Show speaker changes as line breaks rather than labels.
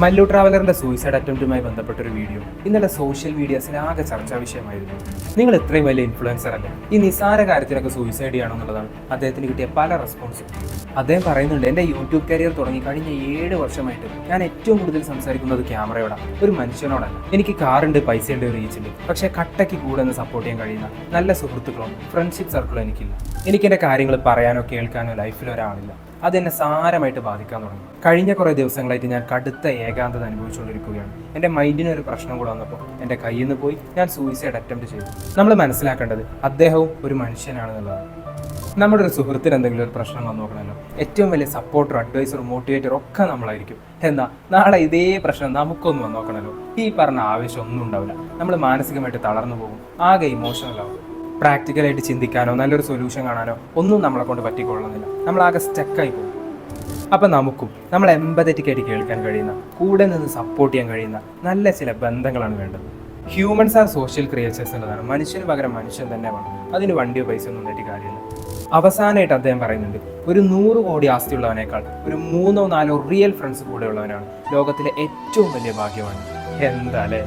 Mallu ട്രാവലറിന്റെ suicide അറ്റംപ്റ്റുമായി ബന്ധപ്പെട്ടൊരു video ഇന്നലെ social മീഡിയാസിൽ ആകെ ചർച്ചാ വിഷയമായിരുന്നു. നിങ്ങൾ ഇത്രയും വലിയ ഇൻഫ്ലുവൻസർ അല്ലേ, ഈ നിസാര കാര്യത്തിനൊക്കെ സൂയിസൈഡ് ചെയ്യണമെന്നുള്ളതാണ് അദ്ദേഹത്തിന് കിട്ടിയ പല റെസ്പോൺസും. അദ്ദേഹം പറയുന്നുണ്ട്, എൻ്റെ യൂട്യൂബ് കരിയർ തുടങ്ങി കഴിഞ്ഞ 7 വർഷമായിട്ട് ഞാൻ ഏറ്റവും കൂടുതൽ സംസാരിക്കുന്നത് ക്യാമറയോടാണ്, ഒരു മനുഷ്യനോടല്ല. എനിക്ക് കാറുണ്ട്, പൈസയുണ്ട്, റീച്ചുണ്ട്, പക്ഷേ കട്ടയ്ക്ക് കൂടെ നിന്ന് സപ്പോർട്ട് ചെയ്യാൻ കഴിയുന്ന നല്ല സുഹൃത്തുക്കളോ ഫ്രണ്ട്ഷിപ്പ് സർക്കിളോ എനിക്കില്ല. എനിക്ക് എൻ്റെ കാര്യങ്ങൾ പറയാനോ കേൾക്കാനോ ലൈഫിൽ ഒരാളില്ല. അതെന്നെ സാരമായിട്ട് ബാധിക്കാൻ തുടങ്ങി. കഴിഞ്ഞ കുറേ ദിവസങ്ങളായിട്ട് ഞാൻ കടുത്ത ഏകാന്തത അനുഭവിച്ചുകൊണ്ടിരിക്കുകയാണ്. എൻ്റെ മൈൻഡിന് ഒരു പ്രശ്നം കൂടെ വന്നപ്പോൾ എൻ്റെ കയ്യിൽ നിന്ന് പോയി ഞാൻ സൂയിസൈഡ് അറ്റംപ്റ്റ് ചെയ്തു. നമ്മൾ മനസ്സിലാക്കേണ്ടത് അദ്ദേഹവും ഒരു മനുഷ്യനാണെന്നുള്ളതാണ്. നമ്മുടെ ഒരു സുഹൃത്തിന് എന്തെങ്കിലും ഒരു പ്രശ്നം വന്നു നോക്കണമല്ലോ, ഏറ്റവും വലിയ സപ്പോർട്ടർ, അഡ്വൈസർ, മോട്ടിവേറ്റർ ഒക്കെ നമ്മളായിരിക്കും. എന്നാൽ നാളെ ഇതേ പ്രശ്നം നമുക്കൊന്ന് വന്നു നോക്കണമല്ലോ, ഈ പറഞ്ഞ ആവേശം ഒന്നും ഉണ്ടാവില്ല. നമ്മൾ മാനസികമായിട്ട് തളർന്നു പോകും, ആകെ ഇമോഷണലാവും. പ്രാക്ടിക്കലായിട്ട് ചിന്തിക്കാനോ നല്ലൊരു സൊല്യൂഷൻ കാണാനോ ഒന്നും നമ്മളെ കൊണ്ട് പറ്റിക്കൊള്ളുന്നില്ല. നമ്മളാകെ സ്റ്റക്കായി പോകും. അപ്പം നമുക്കും നമ്മൾ എമ്പതറ്റിക്കായിട്ട് കേൾക്കാൻ കഴിയുന്ന, കൂടെ നിന്ന് സപ്പോർട്ട് ചെയ്യാൻ കഴിയുന്ന നല്ല ചില ബന്ധങ്ങളാണ് വേണ്ടത്. ഹ്യൂമൻസ് ആർ സോഷ്യൽ ക്രിയേച്ചേഴ്സ് എന്നുള്ളതാണ്. മനുഷ്യന് പകരം മനുഷ്യൻ തന്നെ വേണം. അതിന് വണ്ടിയോ പൈസ ഒന്നും ഉണ്ടായിട്ട് കാര്യമില്ല. അവസാനമായിട്ട് അദ്ദേഹം പറയുന്നുണ്ട്, ഒരു 100 കോടി ആസ്തിയുള്ളവനേക്കാൾ ഒരു 3-4 റിയൽ ഫ്രണ്ട്സ് കൂടെ ഉള്ളവനാണ് ലോകത്തിലെ ഏറ്റവും വലിയ ഭാഗ്യവാൻ. എന്താ അല്ലേ?